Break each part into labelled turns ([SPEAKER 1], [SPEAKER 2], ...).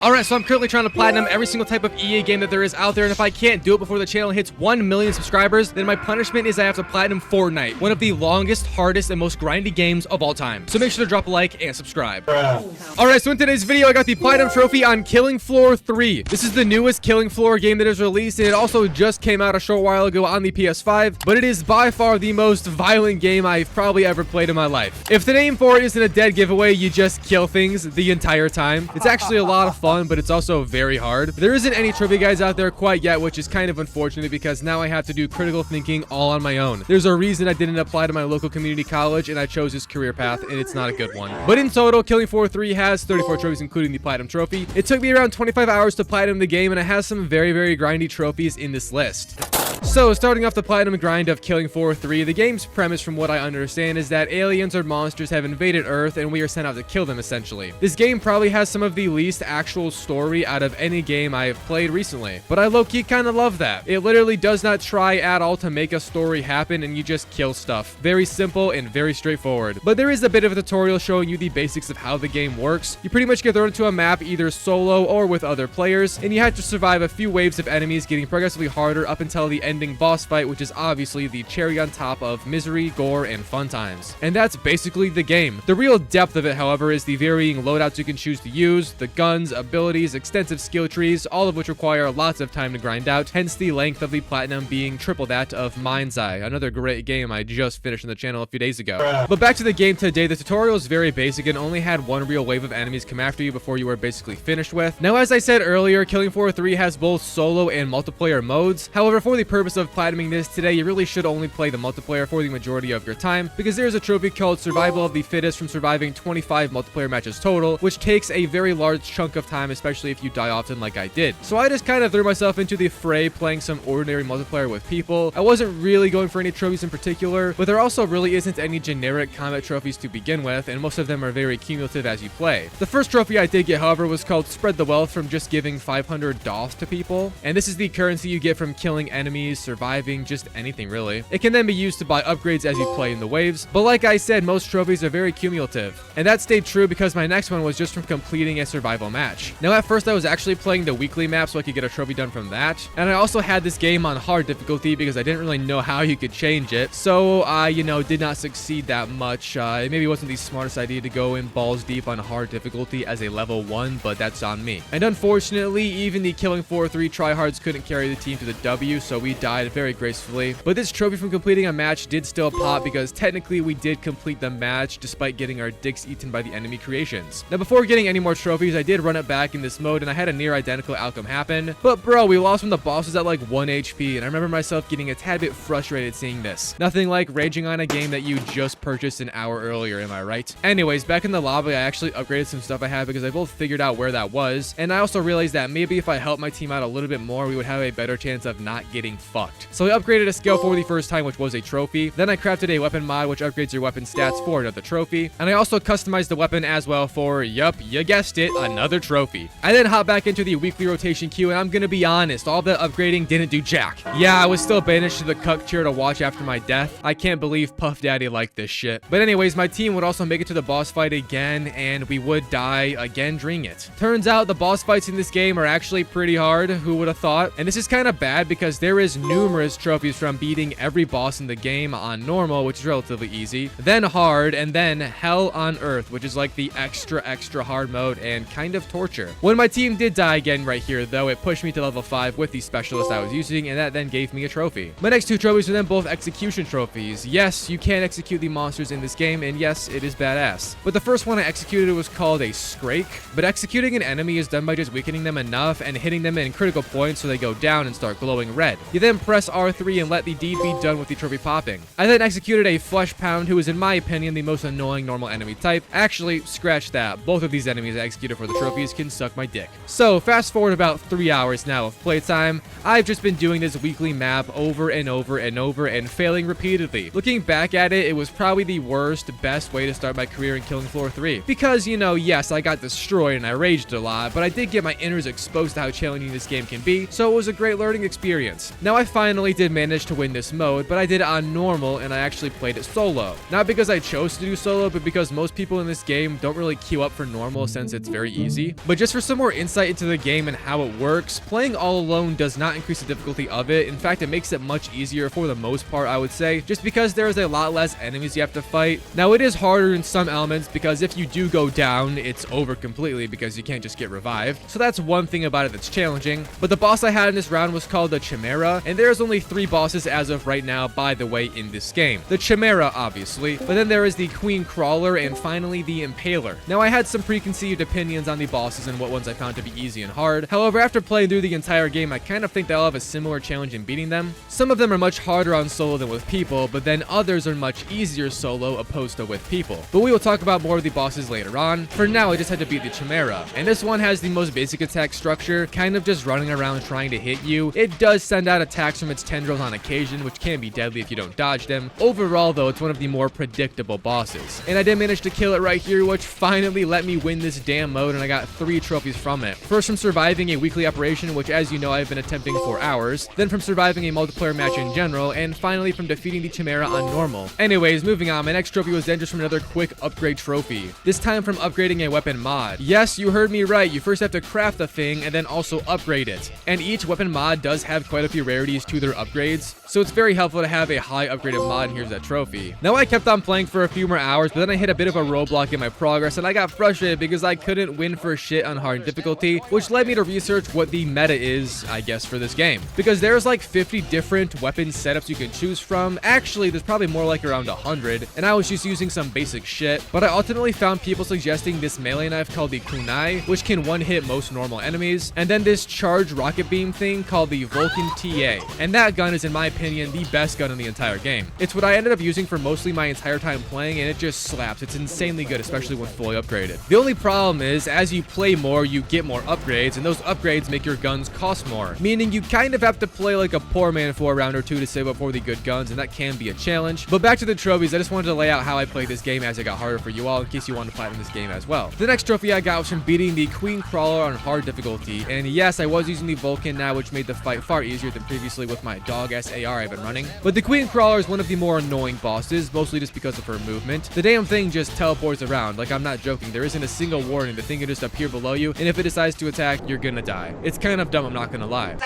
[SPEAKER 1] Alright, so I'm currently trying to platinum every single type of EA game that there is out there, and if I can't do it before the channel hits 1 million subscribers, then my punishment is I have to platinum Fortnite, one of the longest, hardest, and most grindy games of all time. So make sure to drop a like and subscribe. Alright, so in today's video, I got the platinum trophy on Killing Floor 3. This is the newest Killing Floor game that is released, and it also just came out a short while ago on the PS5, but it is by far the most violent game I've probably ever played in my life. If the name for it isn't a dead giveaway, you just kill things the entire time. It's actually a lot of fun, but it's also very hard. There isn't any trophy guides out there quite yet, which is kind of unfortunate because now I have to do critical thinking all on my own. There's a reason I didn't apply to my local community college and I chose this career path, and it's not a good one. But in total, Killing Floor 3 has 34 trophies, including the platinum trophy. It took me around 25 hours to platinum the game, and it has some very, very grindy trophies in this list. So, starting off the platinum grind of Killing Floor 3, the game's premise, from what I understand, is that aliens or monsters have invaded Earth and we are sent out to kill them, essentially. This game probably has some of the least actual story out of any game I have played recently, but I low-key kind of love that. It literally does not try at all to make a story happen, and you just kill stuff. Very simple and very straightforward. But there is a bit of a tutorial showing you the basics of how the game works. You pretty much get thrown into a map either solo or with other players, and you have to survive a few waves of enemies, getting progressively harder up until the ending boss fight, which is obviously the cherry on top of misery, gore, and fun times. And that's basically the game. The real depth of it, however, is the varying loadouts you can choose to use, the guns, abilities, extensive skill trees, all of which require lots of time to grind out, hence the length of the platinum being triple that of Mind's Eye, another great game I just finished on the channel a few days ago. But back to the game today, the tutorial is very basic and only had one real wave of enemies come after you before you were basically finished with. Now, as I said earlier, Killing Floor 3 has both solo and multiplayer modes. However, for the purpose of platinuming this today, you really should only play the multiplayer for the majority of your time, because there's a trophy called Survival of the Fittest from surviving 25 multiplayer matches total, which takes a very large chunk of time, especially if you die often like I did. So I just kind of threw myself into the fray playing some ordinary multiplayer with people. I wasn't really going for any trophies in particular, but there also really isn't any generic combat trophies to begin with, and most of them are very cumulative as you play. The first trophy I did get, however, was called Spread the Wealth from just giving 500 DOS to people, and this is the currency you get from killing enemies, surviving, just anything really. It can then be used to buy upgrades as you play in the waves, but like I said, most trophies are very cumulative, and that stayed true because my next one was just from completing a survival match. Now, at first I was actually playing the weekly map so I could get a trophy done from that, and I also had this game on hard difficulty because I didn't really know how you could change it, so I, did not succeed that much. It maybe wasn't the smartest idea to go in balls deep on hard difficulty as a level 1, but that's on me. And unfortunately, even the Killing Floor 3 tryhards couldn't carry the team to the W, so we died very gracefully. But this trophy from completing a match did still pop because technically we did complete the match despite getting our dicks eaten by the enemy creations. Now, before getting any more trophies, I did run it back in this mode and I had a near identical outcome happen. But bro, we lost when the boss was at like 1 HP, and I remember myself getting a tad bit frustrated seeing this. Nothing like raging on a game that you just purchased an hour earlier, am I right? Anyways, back in the lobby, I actually upgraded some stuff I had because I both figured out where that was, and I also realized that maybe if I helped my team out a little bit more, we would have a better chance of not getting fucked. So I upgraded a skill for the first time, which was a trophy. Then I crafted a weapon mod, which upgrades your weapon stats for another trophy. And I also customized the weapon as well for, yup, you guessed it, another trophy. I then hopped back into the weekly rotation queue, and I'm gonna be honest, all that upgrading didn't do jack. Yeah, I was still banished to the cuck tier to watch after my death. I can't believe Puff Daddy liked this shit. But anyways, my team would also make it to the boss fight again, and we would die again during it. Turns out the boss fights in this game are actually pretty hard, who would have thought? And this is kind of bad because there is numerous trophies from beating every boss in the game on normal, which is relatively easy, then hard, and then hell on earth, which is like the extra hard mode and kind of torture. When my team did die again right here though, it pushed me to level 5 with the specialist I was using, and that then gave me a trophy. My next two trophies were then both execution trophies. Yes, you can execute the monsters in this game, and yes, it is badass. But the first one I executed was called a Scrake, but executing an enemy is done by just weakening them enough and hitting them in critical points so they go down and start glowing red. You then press R3 and let the deed be done with the trophy popping. I then executed a Flesh Pound, who is in my opinion the most annoying normal enemy type. Actually, scratch that. Both of these enemies I executed for the trophies can suck my dick. So fast forward about 3 hours now of playtime. I've just been doing this weekly map over and over and over and failing repeatedly. Looking back at it, it was probably the worst, best way to start my career in Killing Floor 3. Because, yes, I got destroyed and I raged a lot, but I did get my innards exposed to how challenging this game can be, so it was a great learning experience. Now, I finally did manage to win this mode, but I did it on normal and I actually played it solo. Not because I chose to do solo, but because most people in this game don't really queue up for normal since it's very easy. But just for some more insight into the game and how it works, playing all alone does not increase the difficulty of it. In fact, it makes it much easier for the most part, I would say, just because there is a lot less enemies you have to fight. Now, it is harder in some elements because if you do go down, it's over completely because you can't just get revived. So that's one thing about it that's challenging. But the boss I had in this round was called the Chimera, and there's only 3 bosses as of right now, by the way, in this game. The Chimera, obviously, but then there is the Queen Crawler, and finally the Impaler. Now, I had some preconceived opinions on the bosses and what ones I found to be easy and hard. However, after playing through the entire game, I kind of think they'll have a similar challenge in beating them. Some of them are much harder on solo than with people, but then others are much easier solo opposed to with people. But we will talk about more of the bosses later on. For now, I just had to beat the Chimera, and this one has the most basic attack structure, kind of just running around trying to hit you. It does send out attacks from its tendrils on occasion, which can be deadly if you don't dodge them. Overall, though, it's one of the more predictable bosses. And I did manage to kill it right here, which finally let me win this damn mode, and I got 3 trophies from it. First, from surviving a weekly operation, which, as you know, I've been attempting for hours. Then from surviving a multiplayer match in general, and finally from defeating the Chimera on normal. Anyways, moving on, my next trophy was then just from another quick upgrade trophy. This time from upgrading a weapon mod. Yes, you heard me right, you first have to craft the thing and then also upgrade it. And each weapon mod does have quite a few rarities to their upgrades, so it's very helpful to have a high upgraded mod, and here's that trophy. Now, I kept on playing for a few more hours, but then I hit a bit of a roadblock in my progress, and I got frustrated because I couldn't win for shit on hard difficulty, which led me to research what the meta is, I guess, for this game. Because there's like 50 different weapon setups you can choose from. Actually, there's probably more like around 100, and I was just using some basic shit, but I ultimately found people suggesting this melee knife called the kunai, which can one-hit most normal enemies, and then this charged rocket beam thing called the Vulcan TA, and that gun is, in my opinion, the best gun in the entire game. It's what I ended up using for mostly my entire time playing, and it just slaps. It's insanely good, especially when fully upgraded. The only problem is, as you play more, you get more upgrades, and those upgrades make your guns cost more, meaning you kind of have to play like a poor man for a round or two to save up for the good guns, and that can be a challenge. But back to the trophies, I just wanted to lay out how I played this game as it got harder for you all, in case you want to fight in this game as well. The next trophy I got was from beating the Queen Crawler on hard difficulty, and yes, I was using the Vulcan now, which made the fight far easier than previously with my dog-ass AR I've been running. But the Queen Crawler is one of the more annoying bosses, mostly just because of her movement. The damn thing just teleports around, like I'm not joking. There isn't a single warning. The thing can just appear below you, and if it decides to attack, you're gonna die. It's kind of dumb, I'm not gonna lie.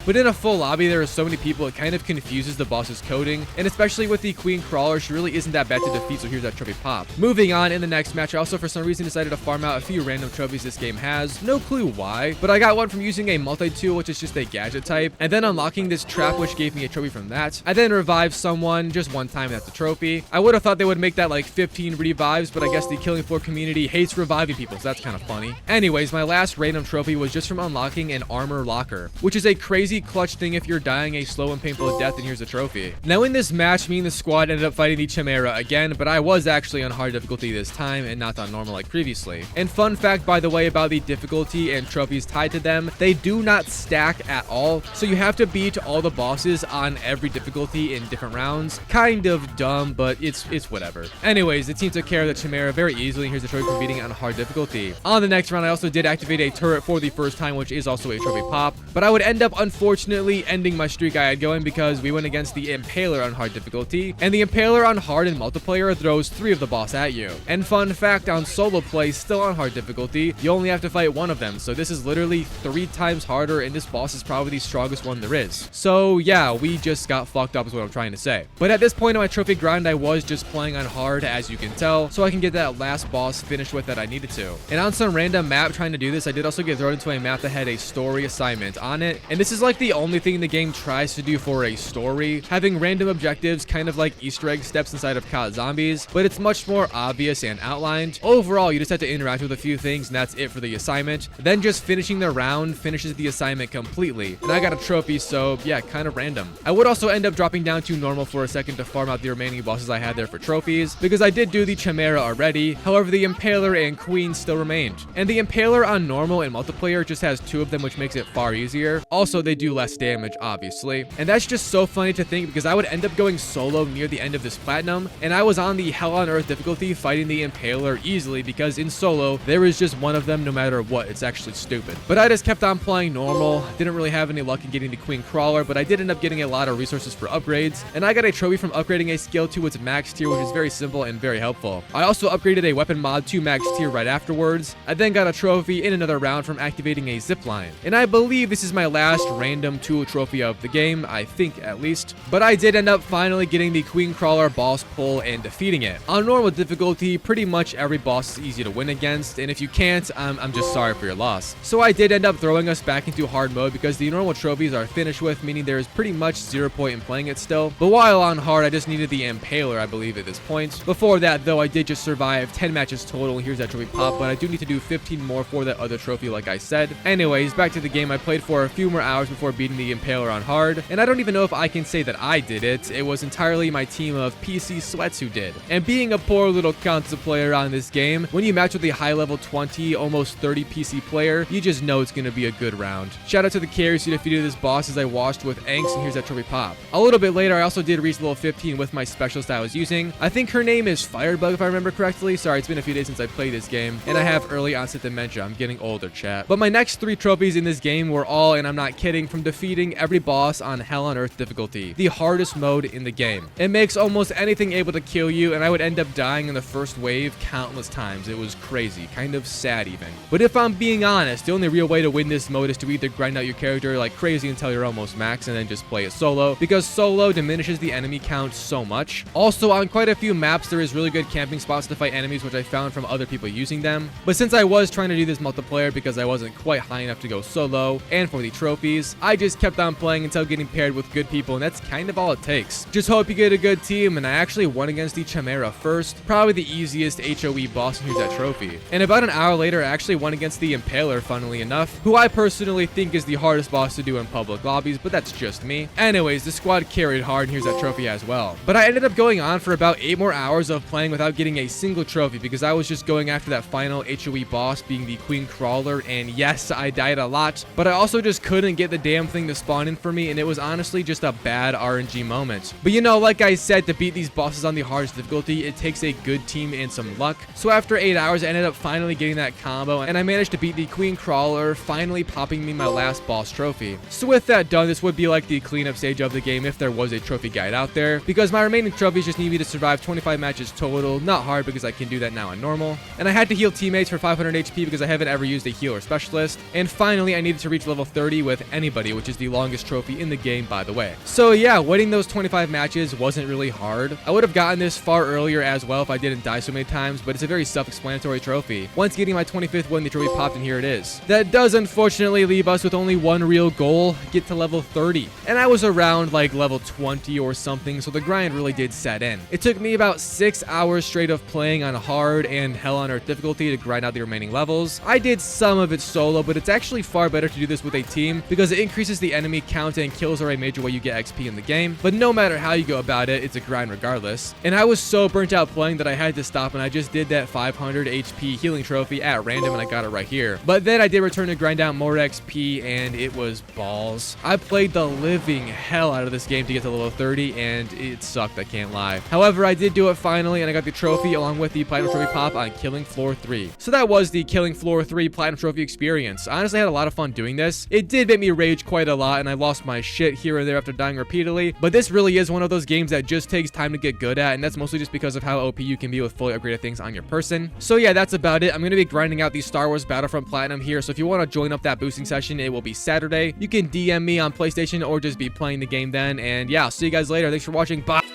[SPEAKER 1] But in a full lobby, there are so many people, it kind of confuses the boss's coding, and especially with the Queen Crawler, she really isn't that bad to defeat, so here's that trophy pop. Moving on, in the next match, I also for some reason decided to farm out a few random trophies this game has. No clue why, but I got one from using a multi-tool, which is just a gadget type, and then unlocking this trap, which gave me a trophy from that. I then revived someone just one time, that's the trophy. I would have thought they would make that like 15 revives, but I guess the Killing Floor community hates reviving people, so that's kind of funny. Anyways, my last random trophy was just from unlocking an armor locker, which is a crazy clutch thing if you're dying a slow and painful death, and here's a trophy. Now, in this match, me and the squad ended up fighting the Chimera again, but I was actually on hard difficulty this time and not on normal like previously. And fun fact, by the way, about the difficulty and trophies tied to them, they do not stack at all, so you have to beat all the bosses on every difficulty in different rounds. Kind of dumb, but it's whatever. Anyways, the team took care of the Chimera very easily, and here's the trophy for beating it on hard difficulty. On the next round, I also did activate a turret for the first time, which is also a trophy pop, but I would end up unfortunately ending my streak I had going because we went against the Impaler on hard difficulty, and the Impaler on hard and multiplayer throws 3 of the boss at you. And fun fact, on solo play, still on hard difficulty, you only have to fight 1 of them, so this is literally 3 times harder, and this boss is probably the strongest one there is. So yeah, we just got fucked up is what I'm trying to say. But at this point in my trophy grind, I was just playing on hard, as you can tell, so I can get that last boss finished with that I needed to. And on some random map trying to do this, I did also get thrown into a map that had a story assignment on it, and this is like the only thing the game tries to do for a story, having random objectives kind of like Easter egg steps inside of COD Zombies, but it's much more obvious and outlined. Overall, you just have to interact with a few things, and that's it for the assignment. Then just finishing the round finishes the assignment completely, and I got a trophy, so yeah, kind of random. I would also end up dropping down to normal for a second to farm out the remaining bosses I had there for trophies, because I did do the Chimera already. However, the Impaler and Queen still remained, and the Impaler on normal and multiplayer just has 2 of them, which makes it far easier. Also, they do less damage, obviously, and that's just so funny to think because I would end up going solo near the end of this platinum, and I was on the Hell on Earth difficulty fighting the Impaler easily because in solo there is just 1 of them no matter what. It's actually stupid, but I just kept on playing normal. Didn't really have any luck in getting the Queen Crawler crawler, but I did end up getting a lot of resources for upgrades, and I got a trophy from upgrading a skill to its max tier, which is very simple and very helpful. I also upgraded a weapon mod to max tier right afterwards. I then got a trophy in another round from activating a zipline, and I believe this is my last random tool trophy of the game, I think at least, but I did end up finally getting the queen crawler boss pull and defeating it. On normal difficulty, pretty much every boss is easy to win against, and if you can't, I'm just sorry for your loss. So I did end up throwing us back into hard mode because the normal trophies are finished with, meaning there is pretty much 0 point in playing it still. But while on hard, I just needed the impaler, I believe, at this point. Before that, though, I did just survive 10 matches total, and here's that trophy pop, but I do need to do 15 more for that other trophy, like I said. Anyways, back to the game. I played for a few more hours before beating the impaler on hard, and I don't even know if I can say that I did it. It was entirely my team of PC sweats who did. And being a poor little console player on this game, when you match with a high level 20, almost 30 PC player, you just know it's gonna be a good round. Shout out to the carries who defeated this boss as I washed with angst, and here's that trophy pop. A little bit later, I also did reach level 15 with my specialist I was using. I think her name is Firebug if I remember correctly. Sorry, it's been a few days since I played this game, and I have early onset dementia. I'm getting older, chat. But my next 3 trophies in this game were all, and I'm not kidding, from defeating every boss on Hell on Earth difficulty, the hardest mode in the game. It makes almost anything able to kill you, and I would end up dying in the first wave countless times. It was crazy, kind of sad even. But if I'm being honest, the only real way to win this mode is to either grind out your character like crazy until you're almost max and then just play it solo, because solo diminishes the enemy count so much. Also, on quite a few maps, there is really good camping spots to fight enemies, which I found from other people using them. But since I was trying to do this multiplayer because I wasn't quite high enough to go solo, and for the trophies, I just kept on playing until getting paired with good people, and that's kind of all it takes. Just hope you get a good team, and I actually won against the Chimera first, probably the easiest HOE boss, and here's that trophy. And about an hour later, I actually won against the Impaler, funnily enough, who I personally think is the hardest boss to do in public lobbies, but that's just me. Anyways, the squad carried hard, and here's that trophy as well. But I ended up going on for about 8 more hours of playing without getting a single trophy because I was just going after that final HOE boss, being the Queen Crawler, and yes, I died a lot, but I also just couldn't get the damn thing to spawn in for me, and it was honestly just a bad RNG moment. But you know, like I said, to beat these bosses on the hardest difficulty, it takes a good team and some luck. So after 8 hours, I ended up finally getting that combo, and I managed to beat the Queen Crawler, finally popping me my last boss trophy. So with that done, this would be like the cleanup stage of the game if there was a trophy guide out there, because my remaining trophies just need me to survive 25 matches total. Not hard because I can do that now on normal. And I had to heal teammates for 500 HP because I haven't ever used a healer specialist. And finally, I needed to reach level 30 with anybody, which is the longest trophy in the game, by the way. So yeah, winning those 25 matches wasn't really hard. I would have gotten this far earlier as well if I didn't die so many times, but it's a very self-explanatory trophy. Once getting my 25th win, the trophy popped, and here it is. That does unfortunately leave us with only one real goal: get to level 30. And I was around like level 20 or something, so the grind really did set in. It took me about 6 hours straight of playing on hard and Hell on Earth difficulty to grind out the remaining levels. I did some of it solo, but it's actually far better to do this with a team because it increases the enemy count, and kills are a major way you get XP in the game. But no matter how you go about it, it's a grind regardless. And I was so burnt out playing that I had to stop, and I just did that 500 HP healing trophy at random, and I got it right here. But then I did return to grind out more XP, and it was balls. I played the living hell out of this game to get to level 30, and it sucked, I can't lie. However, I did do it finally, and I got the trophy along with the Platinum Trophy pop on Killing Floor 3. So that was the Killing Floor 3 Platinum Trophy experience. I honestly had a lot of fun doing this. It did make me rage quite a lot, and I lost my shit here and there after dying repeatedly, but this really is one of those games that just takes time to get good at, and that's mostly just because of how OP you can be with fully upgraded things on your person. So yeah, that's about it. I'm going to be grinding out the Star Wars Battlefront Platinum here, so if you want to join up that boosting session, it will be Saturday. You can DM me on PlayStation or just be playing the game then, and yeah, I'll see you guys later. Thanks for watching. Bye.